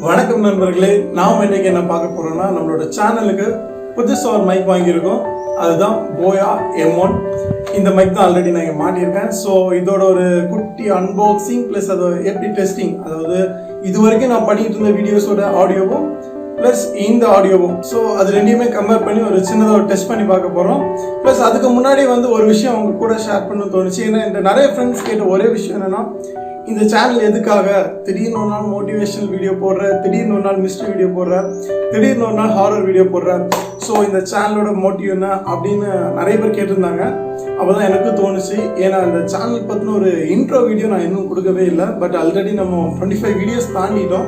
வணக்கம் நண்பர்களே, நாம் இன்னைக்கு என்ன பார்க்க போறோம்னா நம்மளோட சேனலுக்கு புதுசாக ஒரு மைக் வாங்கியிருக்கோம். அதுதான் போயா M1. இந்த மைக் தான் ஆல்ரெடி நான் இங்கே மாட்டியிருக்கேன். ஸோ இதோட ஒரு குட்டி அன்பாக்சிங் ப்ளஸ் அதை எப்படி டெஸ்டிங், அதாவது இது வரைக்கும் நான் பண்ணிட்டு இருந்த வீடியோஸோட ஆடியோவும் ப்ளஸ் இந்த ஆடியோவும், ஸோ அது ரெண்டையுமே கம்பேர் பண்ணி ஒரு சின்னதாக ஒரு டெஸ்ட் பண்ணி பார்க்க போகிறோம். ப்ளஸ் அதுக்கு முன்னாடி ஒரு விஷயம் அவங்க கூட ஷேர் பண்ண தோணுச்சு. ஏன்னா என்கிட்ட நிறைய ஃப்ரெண்ட்ஸ் கேட்ட ஒரே விஷயம் என்னென்னா, இந்த சேனல் எதுக்காக திடீர்னு ஒரு நாள் மோட்டிவேஷனல் வீடியோ போடுற, திடீர்னு ஒரு நாள் மிஸ்ட்ரி வீடியோ போடுற, திடீர்னு ஒரு நாள் ஹாரர் வீடியோ போடுற, ஸோ இந்த சேனலோட மோட்டிவ் என்ன அப்படின்னு நிறைய பேர் கேட்டிருந்தாங்க. அப்போ தான் எனக்கு தோணுச்சு, ஏன்னா அந்த சேனல் பற்றின ஒரு இன்ட்ரோ வீடியோ நான் இன்னும் கொடுக்கவே இல்லை. பட் ஆல்ரெடி நம்ம 25 வீடியோஸ் தாண்டிட்டோம்.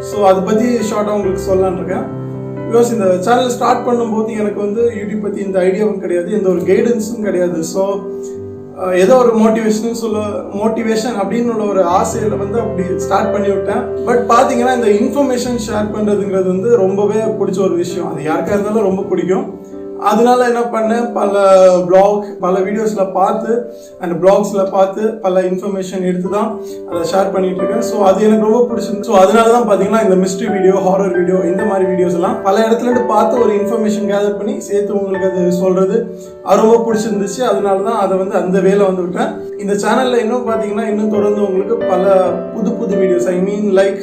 ஸோ அதை பற்றி ஷார்ட்டாக உங்களுக்கு சொல்லலான்னு இருக்கேன். பிகாஸ் இந்த சேனல் ஸ்டார்ட் பண்ணும்போது எனக்கு யூடியூப் பற்றி இந்த ஐடியாவும் கிடையாது, எந்த ஒரு கைடன்ஸும் கிடையாது. ஸோ ஏதோ ஒரு மோட்டிவேஷன் அப்படின்னு உள்ள ஒரு ஆசையில் அப்படி ஸ்டார்ட் பண்ணி விட்டேன். பட் பார்த்தீங்கன்னா இந்த இன்ஃபர்மேஷன் ஷேர் பண்ணுறதுங்கிறது ரொம்பவே பிடிச்ச ஒரு விஷயம். அது யாருக்காக இருந்தாலும் ரொம்ப பிடிக்கும். அதனால என்ன பண்ணேன், பல வீடியோஸில் பார்த்து அண்ட் பிளாக்ஸில் பார்த்து பல இன்ஃபர்மேஷன் எடுத்து தான் அதை ஷேர் பண்ணிட்டு இருக்கேன். ஸோ அது எனக்கு ரொம்ப பிடிச்சிருந்து. ஸோ அதனால தான் பார்த்தீங்கன்னா இந்த மிஸ்ட்ரி வீடியோ, ஹாரர் வீடியோ, இந்த மாதிரி வீடியோஸ் எல்லாம் பல இடத்துலேருந்து பார்த்து ஒரு இன்ஃபர்மேஷன் கேதர் பண்ணி சேர்த்து உங்களுக்கு அது சொல்கிறது அது ரொம்ப பிடிச்சிருந்துச்சு. அதனால தான் அதை அந்த வேலை விட்டேன். இந்த சேனலில் இன்னும் பார்த்தீங்கன்னா இன்னும் தொடர்ந்து உங்களுக்கு பல புது videos, I mean like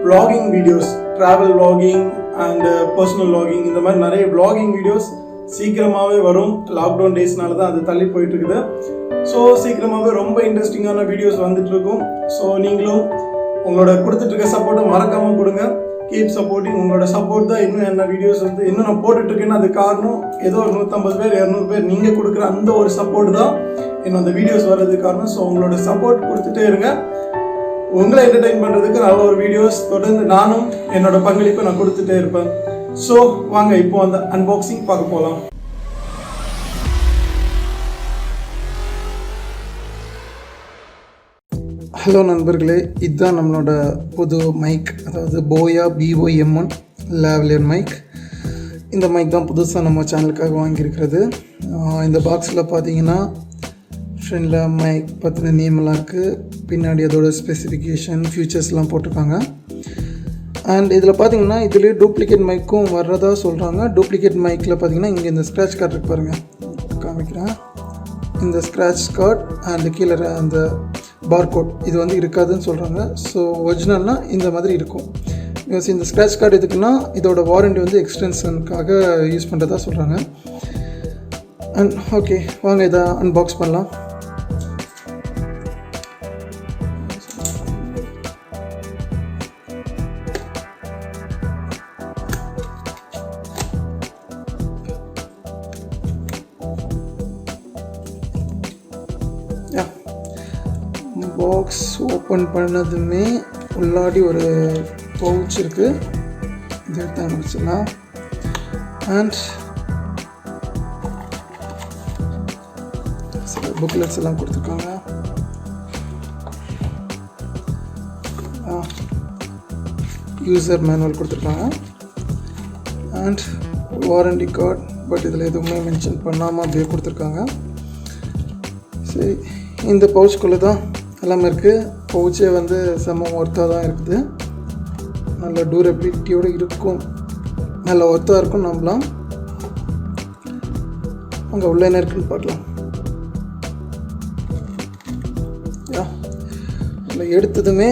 vlogging videos, travel vlogging and personal vlogging, இந்த மாதிரி நிறைய vlogging வீடியோஸ் சீக்கிரமாகவே வரும். லாக்டவுன் டேஸ்னால தான் அது தள்ளி போயிட்டு இருக்குது. ஸோ சீக்கிரமாகவே ரொம்ப இன்ட்ரெஸ்டிங்கான வீடியோஸ் வந்துட்டு இருக்கும். ஸோ நீங்களும் உங்களோட கொடுத்துட்டு இருக்க சப்போர்ட்டை மறக்காமல் கொடுங்க. Keep supporting. உங்களோட சப்போர்ட் தான் இன்னும் என்ன வீடியோஸ் இன்னும் நான் போட்டுட்டு இருக்கேன்னு அது காரணம். ஏதோ ஒரு 150 பேர் 200 பேர் நீங்கள் கொடுக்குற அந்த ஒரு சப்போர்ட் தான் இன்னும் அந்த வீடியோஸ் வர்றதுக்கு காரணம். ஸோ உங்களோட சப்போர்ட் கொடுத்துட்டே இருங்க. உங்களை என்டர்டெயின் பண்ணுறதுக்கு நல்ல ஒரு வீடியோஸ் தொடர்ந்து நானும் என்னோட பங்களிப்பை நான் கொடுத்துட்டே இருப்பேன். ஸோ வாங்க இப்போ அந்த அன்பாக்சிங் பார்க்க போகலாம். ஹலோ நண்பர்களே, இதுதான் நம்மளோட புது மைக், அதாவது போயா BOM1 லேவலியர் மைக். இந்த மைக் தான் புதுசாக நம்ம சேனலுக்காக வாங்கியிருக்கிறது. இந்த பாக்ஸில் பார்த்தீங்கன்னா ஃப்ரெண்டில் மைக் பற்றின நேமெல்லாம் இருக்குது. பின்னாடி அதோட ஸ்பெசிஃபிகேஷன், ஃபியூச்சர்ஸ்லாம் போட்டிருக்காங்க. அண்ட் இதில் பார்த்தீங்கன்னா இதுலேயே டூப்ளிகேட் மைக்கும் வர்றதா சொல்கிறாங்க. டூப்ளிகேட் மைக்கில் பார்த்தீங்கன்னா இங்கே இந்த ஸ்க்ராட்ச் கார்டு இருக்கு பாருங்கள், காமிக்கிறேன். இந்த ஸ்க்ராட்ச் கார்டு அண்ட் கீழே அந்த பார்கோட் இது இருக்காதுன்னு சொல்கிறாங்க. ஸோ ஒரிஜினல்னால் இந்த மாதிரி இருக்கும். பிகாஸ் இந்த ஸ்க்ராட்ச் கார்டு எதுக்குன்னா இதோட வாரண்டி எக்ஸ்டென்ஷனுக்காக யூஸ் பண்ணுறதா சொல்கிறாங்க. அண்ட் ஓகே, வாங்க இதை அன்பாக்ஸ் பண்ணலாம். பாக்ஸ் ஓப்பன் பண்ணதுமே உள்ளாடி ஒரு பவுச் இருக்குது, இது எடுத்து ஆரம்பிச்சிடலாம். அண்ட் சில புக்லெட்ஸ் எல்லாம் கொடுத்துருக்காங்க. யூசர் மேனுவல் கொடுத்துருக்காங்க அண்ட் வாரண்டி கார்டு. பட் இதில் எதுவுமே மென்ஷன் பண்ணாமல் அப்படியே கொடுத்துருக்காங்க. சரி, இந்த பவுச்சுக்குள்ளே தான் எல்லாமே இருக்குது. பவுச்சே செம்ம ஒர்த்தாக தான் இருக்குது. நல்ல டூரபிலிட்டியோடு இருக்கும், நல்ல ஒர்த்தாக இருக்கும். நம்பலாம். அங்கே உள்ள என்ன இருக்குன்னு பார்க்கலாம். அதில் எடுத்ததுமே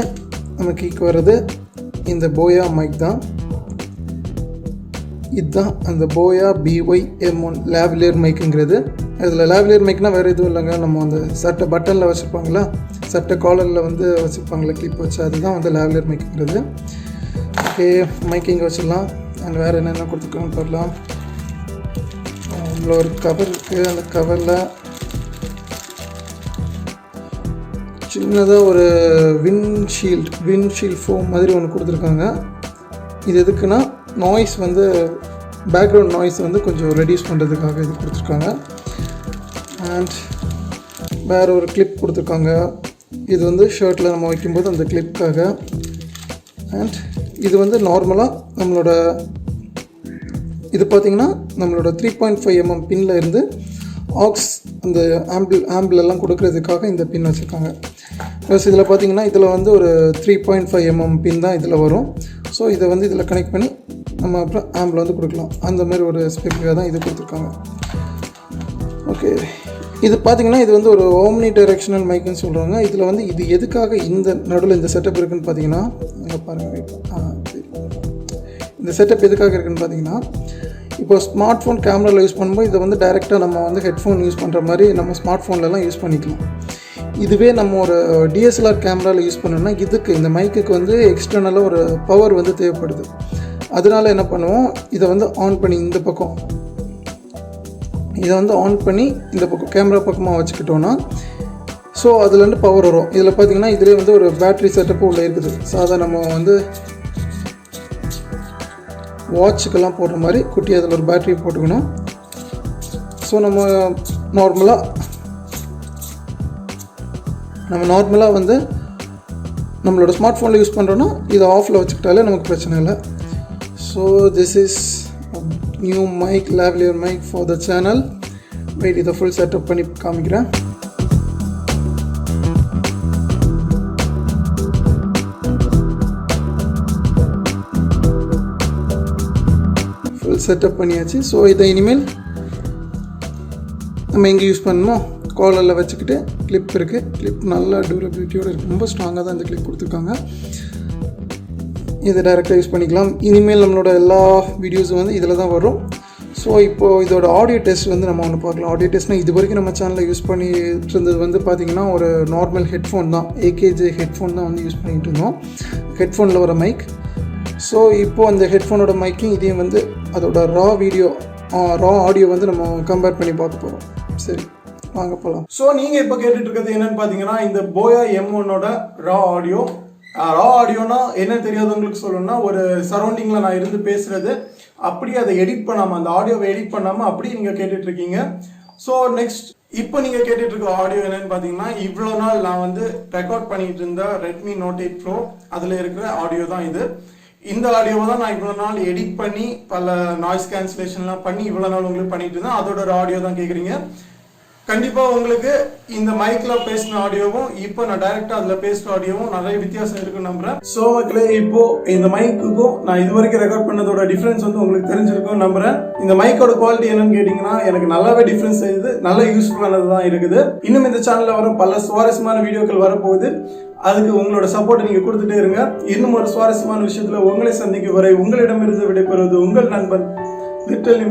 நமக்கு கீக்கு வர்றது இந்த போயா மைக் தான். இதுதான் அந்த போயா BOM1 லேவலியர் மைக்குங்கிறது. இதில் லேவலியர் மைக்னால் வேறு எதுவும் இல்லைங்க, நம்ம அந்த சட்டை பட்டனில் வச்சுருப்பாங்களா, சட்டை காலரில் வச்சுருப்பாங்களா கிளிப் வச்சு, அதுதான் லேவலியர் மைக்குங்கிறது. ஓகே, மைக் இங்கே வச்சிடலாம். அண்ட் வேறு என்னென்ன கொடுத்துருக்காங்கன்னு பார்க்கலாம். இவ்வளோ ஒரு கவர் இருக்குது. அந்த கவரில் சின்னதாக ஒரு விண்ட்ஷீல்ட் ஃபோம் மாதிரி ஒன்று கொடுத்துருக்காங்க. இது எதுக்குன்னா நாய்ஸ் பேக்ரவுண்ட் நாய்ஸ் கொஞ்சம் ரெடியூஸ் பண்ணுறதுக்காக இது கொடுத்துருக்காங்க. அண்ட் வேறு ஒரு கிளிப் கொடுத்துருக்காங்க. இது ஷர்ட்டில் நம்ம வைக்கும்போது அந்த கிளிப்புக்காக. அண்ட் இது நார்மலாக நம்மளோட இது பார்த்திங்கன்னா நம்மளோட 3.5 mm பின்னில் இருந்து ஆக்ஸ் அந்த ஆம்பிளெல்லாம் கொடுக்கறதுக்காக இந்த பின் வச்சுருக்காங்க. ப்ளஸ் இதில் பார்த்தீங்கன்னா இதில் ஒரு 3.5 mm பின் தான் இதில் வரும். ஸோ ஸோ இதை வந்து இதில் கனெக்ட் பண்ணி நம்ம அப்புறம் ஆம்பில் வந்து கொடுக்கலாம். அந்த மாதிரி ஒரு ஸ்பெக்குக்காக தான் இது கொடுத்துருக்காங்க. ஓகே, இது பார்த்திங்கன்னா இது வந்து ஒரு ஓம்னி டைரெக்ஷனல் மைக்குன்னு சொல்கிறாங்க. இதில் வந்து இது எதுக்காக இந்த நடுவில் இந்த செட்டப் இருக்குதுன்னு பார்த்தீங்கன்னா, இங்கே பாருங்கள், இந்த செட்டப் எதுக்காக இருக்குதுன்னு பார்த்தீங்கன்னா, இப்போ ஸ்மார்ட் ஃபோன் கேமராவில் யூஸ் பண்ணும்போது இதை வந்து டைரெக்டாக நம்ம வந்து ஹெட்ஃபோன் யூஸ் பண்ணுற மாதிரி நம்ம ஸ்மார்ட் ஃபோன்லலாம் யூஸ் பண்ணிக்கலாம். இதுவே நம்ம ஒரு டிஎஸ்எல்ஆர் கேமராவில் யூஸ் பண்ணோம்னா இதுக்கு இந்த மைக்குக்கு வந்து எக்ஸ்டர்னலாக ஒரு பவர் வந்து தேவைப்படுது. அதனால் என்ன பண்ணுவோம், இதை வந்து ஆன் பண்ணி இந்த பக்கம் இதை வந்து ஆன் பண்ணி இந்த பக்கம் கேமரா பக்கமாக வச்சுக்கிட்டோன்னா ஸோ அதுலேருந்து பவர் வரும். இதில் பார்த்திங்கன்னா இதிலே வந்து ஒரு பேட்ரி செட்டப்பு உள்ளே இருக்குது. சாதா நம்ம வந்து வாட்சுக்கெல்லாம் போடுற மாதிரி குட்டி அதில் ஒரு பேட்ரி போட்டுக்கணும். ஸோ நம்ம நார்மலாக வந்து நம்மளோட ஸ்மார்ட் ஃபோனில் யூஸ் பண்ணுறோன்னா இதை ஆஃபில் வச்சுக்கிட்டாலே நமக்கு பிரச்சனை இல்லை. So this is new mic, lavalier mic for the channel. Wait, இதை ஃபுல் செட்டப் பண்ணி காமிக்கிறேன். ஃபுல் செட்டப் பண்ணியாச்சு. ஸோ இதை இனிமேல் நம்ம எங்கே யூஸ் பண்ணணுமோ காலரில் வச்சுக்கிட்டு கிளிப் இருக்குது. கிளிப் நல்லா டியூரபிலிட்டியோடு இருக்குது. ரொம்ப ஸ்ட்ராங்காக தான் இந்த கிளிப் கொடுத்துருக்காங்க. இதை டைரெக்டாக யூஸ் பண்ணிக்கலாம். இனிமேல் நம்மளோட எல்லா வீடியோஸும் வந்து இதில் தான் வரும். ஸோ இப்போது இதோட ஆடியோ டெஸ்ட் வந்து நம்ம ஒன்று பார்க்கலாம். ஆடியோ டெஸ்ட்னால் இது வரைக்கும் நம்ம சேனலில் யூஸ் பண்ணிட்டு இருந்தது வந்து பார்த்திங்கன்னா ஒரு நார்மல் ஹெட்ஃபோன் தான், ஏகேஜே ஹெட்ஃபோன் தான் வந்து யூஸ் பண்ணிகிட்டு இருந்தோம், ஹெட்ஃபோனில் வர மைக். ஸோ இப்போது அந்த ஹெட்ஃபோனோட மைக்கும் இதையும் வந்து அதோட ரா ஆடியோ வந்து நம்ம கம்பேர் பண்ணி பார்க்க போகிறோம். சரி, வாங்க போகலாம். ஸோ நீங்கள் இப்போ கேட்டுட்டு இருக்கிறது என்னன்னு பார்த்தீங்கன்னா, இந்த போயா M1ஓட ரா ஆடியோனா என்ன தெரியாதவங்களுக்கு சொல்லணும்னா, ஒரு சரௌண்டிங்கில் நான் இருந்து பேசுகிறது அப்படியே அதை எடிட் பண்ணாமல், அந்த ஆடியோவை எடிட் பண்ணாமல் அப்படியே நீங்கள் கேட்டுட்ருக்கீங்க. ஸோ நெக்ஸ்ட் இப்போ நீங்கள் கேட்டுட்டு இருக்க ஆடியோ என்னன்னு பார்த்தீங்கன்னா, இவ்வளோ நாள் நான் வந்து ரெக்கார்ட் பண்ணிட்டு இருந்த Redmi Note 8 Pro அதில் இருக்கிற ஆடியோ தான் இது. இந்த ஆடியோவை தான் நான் இவ்வளோ நாள் எடிட் பண்ணி பல நாய்ஸ் கேன்சலேஷன்லாம் பண்ணி இவ்வளோ நாள் உங்களுக்கு பண்ணிட்டு இருந்தேன். அதோட ஒரு ஆடியோ தான் கேட்குறீங்க. கண்டிப்பாக உங்களுக்கு இந்த மைக்கில் பேசின ஆடியோவும் இப்போ நான் டைரெக்டாக அதில் பேசின ஆடியோவும் நிறைய வித்தியாசம் இருக்குன்னு நம்புறேன். ஸோ மக்களே, இப்போ இந்த மைக்குக்கும் நான் இது வரைக்கும் ரெக்கார்ட் பண்ணதோட டிஃப்ரென்ஸ் வந்து உங்களுக்கு தெரிஞ்சிருக்கும்னு நம்புறேன். இந்த மைக்கோட குவாலிட்டி என்னன்னு கேட்டிங்கன்னா, எனக்கு நல்லாவே டிஃப்ரென்ஸ் தெரியுது, நல்ல யூஸ்ஃபுல்லானது தான் இருக்குது. இன்னும் இந்த சேனலில் வர பல சுவாரஸ்யமான வீடியோக்கள் வரப்போகுது. அதுக்கு உங்களோட சப்போர்ட்டை நீங்கள் கொடுத்துட்டே இருங்க. இன்னும் ஒரு சுவாரஸ்யமான விஷயத்தில் உங்களை சந்திக்கும் வரை உங்களிடமிருந்து விடைபெறுவது உங்கள் நண்பன் லிட்டில்